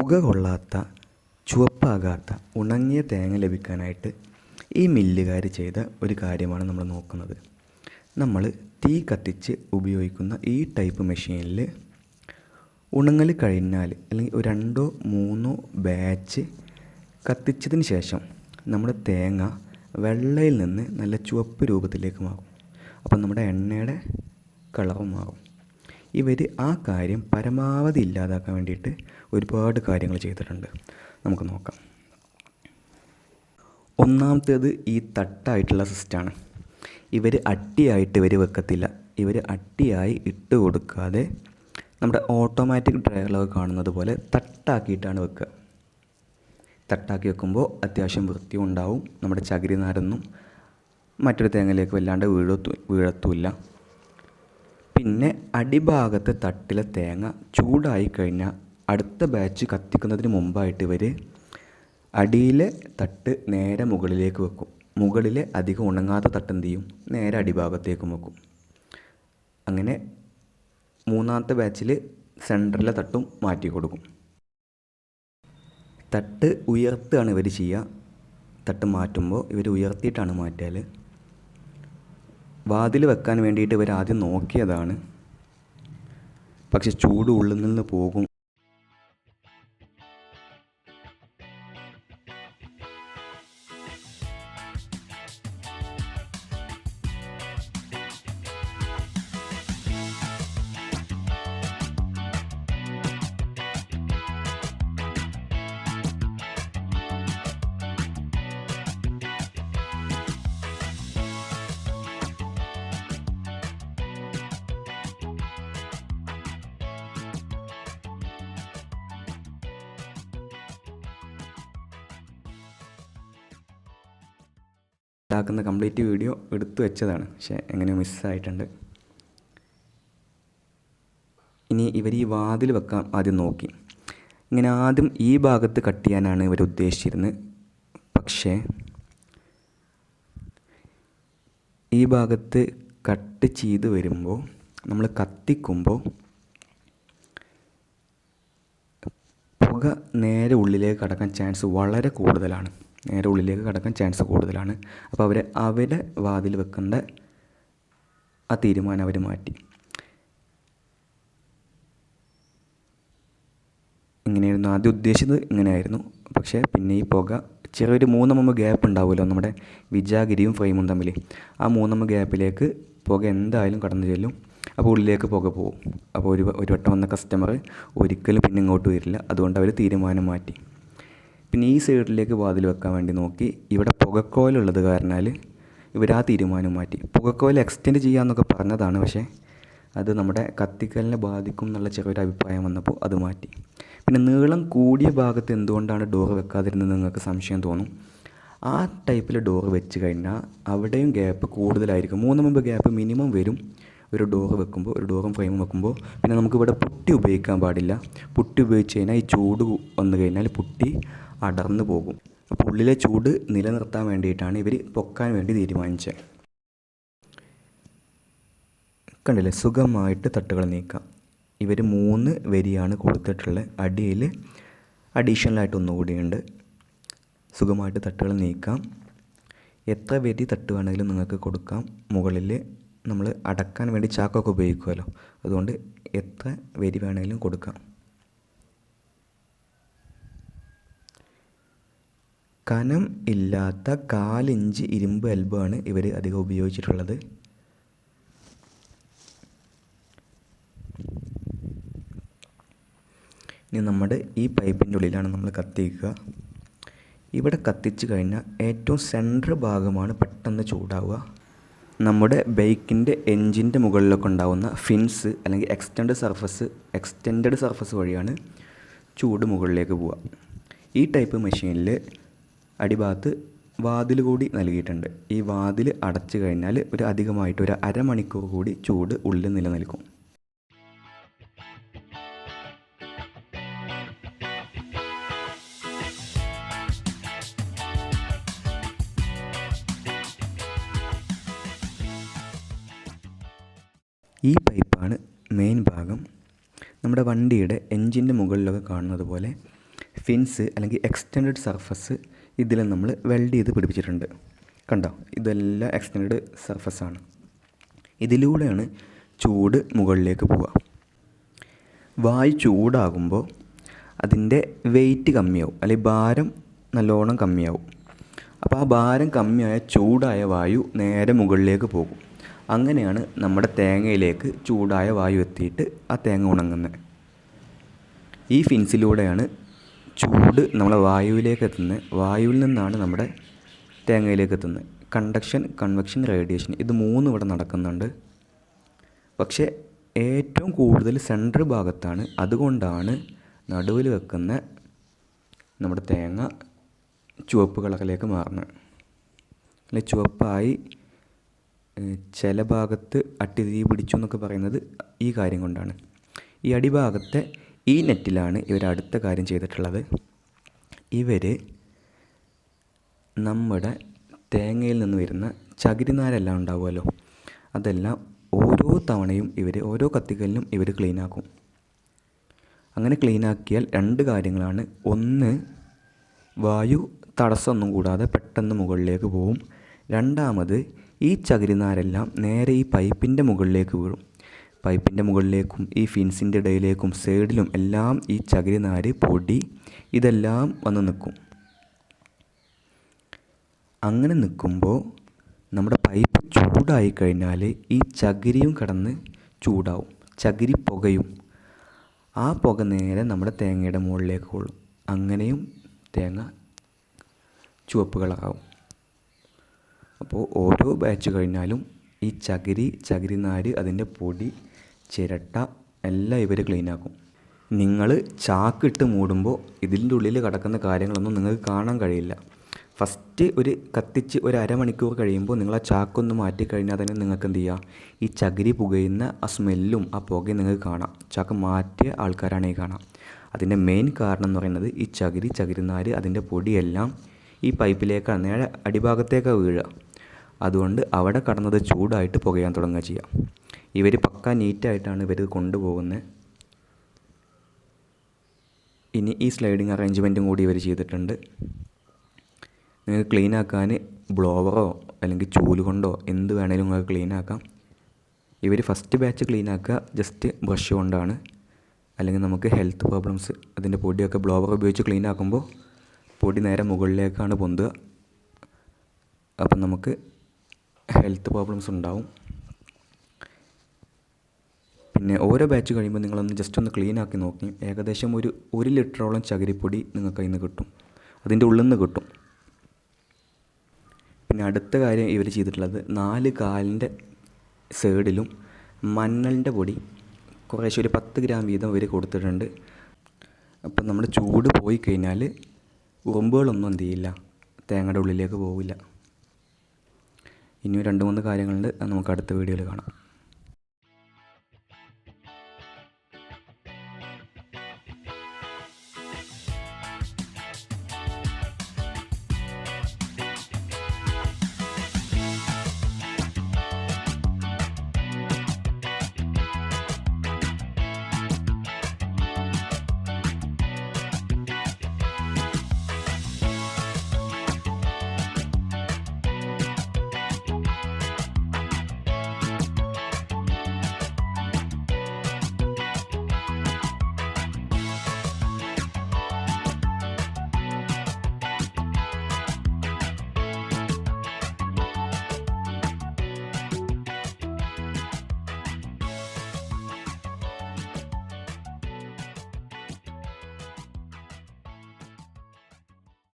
പുക കൊള്ളാത്ത, ചുവപ്പാകാത്ത ഉണങ്ങിയ തേങ്ങ ലഭിക്കാനായിട്ട് ഈ മില്ലുകാർ ചെയ്ത ഒരു കാര്യമാണ് നമ്മൾ നോക്കുന്നത്. നമ്മൾ തീ കത്തിച്ച് ഉപയോഗിക്കുന്ന ഈ ടൈപ്പ് മെഷീനിൽ ഉണങ്ങൽ കഴിഞ്ഞാൽ അല്ലെങ്കിൽ ഒരു 2-3 ബാച്ച് കത്തിച്ചതിന് ശേഷം നമ്മുടെ തേങ്ങ വെള്ളയിൽ നിന്ന് നല്ല ചുവപ്പ് രൂപത്തിലേക്ക് മാറും. അപ്പം നമ്മുടെ എണ്ണയുടെ കളർ മാറും. ഇവർ ആ കാര്യം പരമാവധി ഇല്ലാതാക്കാൻ വേണ്ടിയിട്ട് ഒരുപാട് കാര്യങ്ങൾ ചെയ്തിട്ടുണ്ട്. നമുക്ക് നോക്കാം. ഒന്നാമത്തേത് ഈ തട്ടായിട്ടുള്ള സിസ്റ്റമാണ്. ഇവർ അട്ടിയായിട്ട് വെക്കത്തില്ല. ഇവർ അട്ടിയായി ഇട്ട് കൊടുക്കാതെ നമ്മുടെ ഓട്ടോമാറ്റിക് ഡ്രയറിലൊക്കെ കാണുന്നത് പോലെ തട്ടാക്കിയിട്ടാണ് വെക്കുക. തട്ടാക്കി വെക്കുമ്പോൾ അത്യാവശ്യം വൃത്തിയും ഉണ്ടാവും. നമ്മുടെ ചകിരി നാരൊന്നും മറ്റൊരു തേങ്ങയിലേക്ക് വല്ലാണ്ട് വീഴത്തുമില്ല. പിന്നെ അടിഭാഗത്തെ തട്ടിലെ തേങ്ങ ചൂടായി കഴിഞ്ഞാൽ അടുത്ത ബാച്ച് കത്തിക്കുന്നതിന് മുമ്പായിട്ട് ഇവർ അടിയിലെ തട്ട് നേരെ മുകളിലേക്ക് വെക്കും. മുകളിലെ അധികം ഉണങ്ങാത്ത തട്ട് എന്ത് ചെയ്യും, നേരെ അടിഭാഗത്തേക്കും വെക്കും. അങ്ങനെ മൂന്നാമത്തെ ബാച്ചിൽ സെൻറ്ററിലെ തട്ടും മാറ്റി കൊടുക്കും. തട്ട് ഉയർത്തുകയാണ് ഇവർ ചെയ്യുക. തട്ട് മാറ്റുമ്പോൾ ഇവർ ഉയർത്തിയിട്ടാണ് മാറ്റൽ. വാതിൽ വെക്കാൻ വേണ്ടിയിട്ട് ഇവർ ആദ്യം നോക്കിയതാണ്. പക്ഷെ ചൂട് ഉള്ളിൽ നിന്ന് പോകും. ഉണ്ടാക്കുന്ന കംപ്ലീറ്റ് വീഡിയോ എടുത്തു വെച്ചതാണ്, പക്ഷേ എങ്ങനെ മിസ്സായിട്ടുണ്ട്. ഇനി ഇവർ ഈ വാതിൽ വെക്കാൻ ആദ്യം നോക്കി. ഇങ്ങനെ ആദ്യം ഈ ഭാഗത്ത് കട്ട് ചെയ്യാനാണ് ഇവർ ഉദ്ദേശിച്ചിരുന്നത്. പക്ഷേ ഈ ഭാഗത്ത് കട്ട് ചെയ്ത് വരുമ്പോൾ നമ്മൾ കത്തിക്കുമ്പോൾ പുക നേരെ ഉള്ളിലേക്ക് കടക്കാൻ ചാൻസ് വളരെ കൂടുതലാണ്. അപ്പോൾ അവരുടെ വാതിൽ വെക്കേണ്ട ആ തീരുമാനം അവർ മാറ്റി. ഇങ്ങനെയായിരുന്നു ആദ്യം ഉദ്ദേശിച്ചത്, ഇങ്ങനെയായിരുന്നു. പക്ഷേ പിന്നെ ഈ പുക ചെറിയൊരു 3 mm ഗ്യാപ്പ് ഉണ്ടാവുമല്ലോ നമ്മുടെ വിജാഗിരിയും ഫ്രെയിമും തമ്മിൽ. ആ 3 mm ഗ്യാപ്പിലേക്ക് പുക എന്തായാലും കടന്നു ചെല്ലും. അപ്പോൾ ഉള്ളിലേക്ക് പുക പോകും. അപ്പോൾ ഒരു വട്ടം വന്ന കസ്റ്റമർ ഒരിക്കലും പിന്നെ ഇങ്ങോട്ട് വരില്ല. അതുകൊണ്ട് അവർ തീരുമാനം മാറ്റി. പിന്നെ ഈ സൈഡിലേക്ക് വാതിൽ വെക്കാൻ വേണ്ടി നോക്കി. ഇവിടെ പുകക്കോലുള്ളത് കാരണാൽ ഇവർ ആ തീരുമാനം മാറ്റി. പുകക്കോൽ എക്സ്റ്റെൻഡ് ചെയ്യാമെന്നൊക്കെ പറഞ്ഞതാണ്, പക്ഷേ അത് നമ്മുടെ കത്തിക്കലിനെ ബാധിക്കും എന്നുള്ള ചെറിയൊരു അഭിപ്രായം വന്നപ്പോൾ അത് മാറ്റി. പിന്നെ നീളം കൂടിയ ഭാഗത്ത് എന്തുകൊണ്ടാണ് ഡോറ് വെക്കാതിരുന്നത് നിങ്ങൾക്ക് സംശയം തോന്നും. ആ ടൈപ്പിൽ ഡോറ് വെച്ച് കഴിഞ്ഞാൽ അവിടെയും ഗ്യാപ്പ് കൂടുതലായിരിക്കും. 3 mm ഗ്യാപ്പ് മിനിമം വരും ഒരു ഡോറ് വെക്കുമ്പോൾ, ഒരു ഡോറും ഫ്രെയിമും വെക്കുമ്പോൾ. പിന്നെ നമുക്കിവിടെ പുട്ടി ഉപയോഗിക്കാൻ പാടില്ല. പുട്ടി ഉപയോഗിച്ച് കഴിഞ്ഞാൽ ഈ ചൂട് വന്നു കഴിഞ്ഞാൽ പുട്ടി അടർന്നു പോകും. അപ്പോൾ ഉള്ളിലെ ചൂട് നിലനിർത്താൻ വേണ്ടിയിട്ടാണ് ഇവർ പൊക്കാൻ വേണ്ടി തീരുമാനിച്ചത്. കണ്ടില്ലേ, സുഖമായിട്ട് തട്ടുകൾ നീക്കാം. ഇവർ 3 വരിയാണ് കൊടുത്തിട്ടുള്ളത്. അടിയിൽ അഡീഷണലായിട്ട് ഒന്നുകൂടിയുണ്ട്. സുഖമായിട്ട് തട്ടുകൾ നീക്കാം. എത്ര വരി തട്ട് വേണമെങ്കിലും നിങ്ങൾക്ക് കൊടുക്കാം. മുകളിൽ നമ്മൾ അടക്കാൻ വേണ്ടി ചാക്കൊക്കെ ഉപയോഗിക്കുമല്ലോ, അതുകൊണ്ട് എത്ര വരി വേണമെങ്കിലും കൊടുക്കാം. കനം ഇല്ലാത്ത 1/4 ഇഞ്ച് ഇരുമ്പ് എൽബാണ് ഇവർ അധികം ഉപയോഗിച്ചിട്ടുള്ളത്. ഇനി നമ്മുടെ ഈ പൈപ്പിൻ്റെ ഉള്ളിലാണ് നമ്മൾ കത്തിക്കുക. ഇവിടെ കത്തിച്ച് കഴിഞ്ഞാൽ ഏറ്റവും സെൻറ്റർ ഭാഗമാണ് പെട്ടെന്ന് ചൂടാവുക. നമ്മുടെ ബൈക്കിൻ്റെ എൻജിൻ്റെ മുകളിലൊക്കെ ഉണ്ടാകുന്ന ഫിൻസ് അല്ലെങ്കിൽ എക്സ്റ്റെൻഡഡ് സർഫസ് വഴിയാണ് ചൂട് മുകളിലേക്ക് പോവുക. ഈ ടൈപ്പ് മെഷീനിൽ അടിഭാഗത്ത് വാതിൽ കൂടി നൽകിയിട്ടുണ്ട്. ഈ വാതിൽ അടച്ചു കഴിഞ്ഞാൽ അധികമായിട്ട് ഒരു അരമണിക്കൂർ കൂടി ചൂട് ഉള്ളിൽ നിലനിൽക്കും. ഈ പൈപ്പാണ് മെയിൻ ഭാഗം. നമ്മുടെ വണ്ടിയുടെ എൻജിൻ്റെ മുകളിലൊക്കെ കാണുന്നത് പോലെ ഫിൻസ് അല്ലെങ്കിൽ എക്സ്റ്റെൻഡഡ് സർഫസ് ഇതിൽ നമ്മൾ വെൽഡ് ചെയ്ത് പിടിപ്പിച്ചിട്ടുണ്ട്. കണ്ടോ, ഇതെല്ലാം എക്സ്റ്റെൻഡഡ് സർഫസാണ്. ഇതിലൂടെയാണ് ചൂട് മുകളിലേക്ക് പോവുക. വായു ചൂടാകുമ്പോൾ അതിൻ്റെ വെയിറ്റ് കമ്മിയാവും, അല്ലെങ്കിൽ ഭാരം നല്ലോണം കമ്മിയാവും. അപ്പോൾ ആ ഭാരം കമ്മിയായ ചൂടായ വായു നേരെ മുകളിലേക്ക് പോകും. അങ്ങനെയാണ് നമ്മുടെ തേങ്ങയിലേക്ക് ചൂടായ വായു എത്തിയിട്ട് ആ തേങ്ങ ഉണങ്ങുന്നത്. ഈ ഫിൻസിലൂടെയാണ് ചൂട് നമ്മളെ വായുവിലേക്ക് എത്തുന്നത്. വായുവിൽ നിന്നാണ് നമ്മുടെ തേങ്ങയിലേക്ക് എത്തുന്നത്. കണ്ടക്ഷൻ, കൺവെക്ഷൻ, റേഡിയേഷൻ ഇത് മൂന്നും ഇവിടെ നടക്കുന്നുണ്ട്. പക്ഷേ ഏറ്റവും കൂടുതൽ സെൻട്രൽ ഭാഗത്താണ്. അതുകൊണ്ടാണ് നടുവിൽ വെക്കുന്ന നമ്മുടെ തേങ്ങ ചുവപ്പ് കളറിലേക്ക് മാറുന്നത്. അല്ലെ, ചുവപ്പായി ചില ഭാഗത്ത് അട്ടിതീ പിടിച്ചു എന്നൊക്കെ പറയുന്നത് ഈ കാര്യം കൊണ്ടാണ്. ഈ അടിഭാഗത്തെ ഈ നെറ്റിലാണ് ഇവർ അടുത്ത കാര്യം ചെയ്തിട്ടുള്ളത്. ഇവർ നമ്മുടെ തേങ്ങയിൽ നിന്ന് വരുന്ന ചകിരിനാരെല്ലാം ഉണ്ടാവുമല്ലോ, അതെല്ലാം ഓരോ തവണയും ഓരോ കത്തിക്കലിനും ഇവർ ക്ലീനാക്കും. അങ്ങനെ ക്ലീനാക്കിയാൽ രണ്ട് കാര്യങ്ങളാണ്. ഒന്ന്, വായു തടസ്സമൊന്നും കൂടാതെ പെട്ടെന്ന് മുകളിലേക്ക് പോവും. രണ്ടാമത്, ഈ ചകിരിനാരെല്ലാം നേരെ ഈ പൈപ്പിൻ്റെ മുകളിലേക്ക് വീഴും. പൈപ്പിൻ്റെ മുകളിലേക്കും ഈ ഫിൻസിൻ്റെ ഇടയിലേക്കും സൈഡിലും എല്ലാം ഈ ചകിരിനാര്, പൊടി ഇതെല്ലാം വന്ന് നിൽക്കും. അങ്ങനെ നിൽക്കുമ്പോൾ നമ്മുടെ പൈപ്പ് ചൂടായി കഴിഞ്ഞാൽ ഈ ചകിരിയും കിടന്ന് ചൂടാവും, ചകിരി പുകയും. ആ പുക നേരെ നമ്മുടെ തേങ്ങയുടെ മുകളിലേക്ക് കൊള്ളും. അങ്ങനെയും തേങ്ങ ചുവപ്പ് കളറാവും. അപ്പോൾ ഓരോ ബാച്ച് കഴിഞ്ഞാലും ഈ ചകിരിനാര്, അതിൻ്റെ പൊടി, ചിരട്ട എല്ലാം ഇവർ ക്ലീനാക്കും. നിങ്ങൾ ചാക്കിട്ട് മൂടുമ്പോൾ ഇതിൻ്റെ ഉള്ളിൽ കിടക്കുന്ന കാര്യങ്ങളൊന്നും നിങ്ങൾക്ക് കാണാൻ കഴിയില്ല. ഫസ്റ്റ് ഒരു കത്തിച്ച് ഒരു അരമണിക്കൂർ കഴിയുമ്പോൾ നിങ്ങൾ ആ ചാക്കൊന്ന് മാറ്റിക്കഴിഞ്ഞാൽ തന്നെ നിങ്ങൾക്ക് എന്ത് ചെയ്യുക, ഈ ചകിരി പുകയുന്ന ആ സ്മെല്ലും ആ പുകയും നിങ്ങൾക്ക് കാണാം. ചാക്ക് മാറ്റിയ ആൾക്കാരാണ് ഈ കാണാം. അതിൻ്റെ മെയിൻ കാരണം എന്ന് പറയുന്നത് ഈ ചകിരിനാര്, അതിൻ്റെ പൊടിയെല്ലാം ഈ പൈപ്പിലേക്കാണ്, നേരെ അടിഭാഗത്തേക്കാണ് വീഴുക. അതുകൊണ്ട് അവിടെ കടന്നത് ചൂടായിട്ട് പുകയാൻ തുടങ്ങുക ചെയ്യുക. ഇവർ പക്ക നീറ്റായിട്ടാണ് ഇവർ കൊണ്ടുപോകുന്നത്. ഇനി ഈ സ്ലൈഡിങ് അറേഞ്ച്മെൻറ്റും കൂടി ഇവർ ചെയ്തിട്ടുണ്ട്. നിങ്ങൾക്ക് ക്ലീനാക്കാൻ ബ്ലോവറോ അല്ലെങ്കിൽ ചൂല് കൊണ്ടോ എന്ത് വേണേലും നിങ്ങൾക്ക് ക്ലീനാക്കാം. ഇവർ ഫസ്റ്റ് ബാച്ച് ക്ലീനാക്കുക ജസ്റ്റ് ബ്രഷ് കൊണ്ടാണ്. അല്ലെങ്കിൽ നമുക്ക് ഹെൽത്ത് പ്രോബ്ലംസ്, അതിൻ്റെ പൊടിയൊക്കെ ബ്ലോവർ ഉപയോഗിച്ച് ക്ലീനാക്കുമ്പോൾ പൊടി നേരെ മുകളിലേക്കാണ് പൊന്തുക. അപ്പം നമുക്ക് ഹെൽത്ത് പ്രോബ്ലംസ് ഉണ്ടാവും. പിന്നെ ഓരോ ബാച്ച് കഴിയുമ്പോൾ നിങ്ങളൊന്ന് ജസ്റ്റ് ഒന്ന് ക്ലീൻ ആക്കി നോക്കി, ഏകദേശം ഒരു ലിറ്ററോളം ചകിരിപ്പൊടി നിങ്ങൾക്ക് അതിൽ നിന്ന് കിട്ടും, അതിൻ്റെ ഉള്ളിൽ നിന്ന് കിട്ടും. പിന്നെ അടുത്ത കാര്യം ഇവർ ചെയ്തിട്ടുള്ളത് 4 കാലിൻ്റെ സൈഡിലും മഞ്ഞളിൻ്റെ പൊടി കുറേശ്ശെ ഒരു 10 ഗ്രാം വീതം ഇവർ കൊടുത്തിട്ടുണ്ട്. അപ്പം നമ്മുടെ ചൂട് പോയി കഴിഞ്ഞാൽ ഉറുമ്പുകളൊന്നും എന്ത് ചെയ്യില്ല, തേങ്ങയുടെ ഉള്ളിലേക്ക് പോവില്ല. ഇനിയും 2-3 കാര്യങ്ങളുണ്ട്, അത് നമുക്ക് അടുത്ത വീഡിയോയിൽ കാണാം.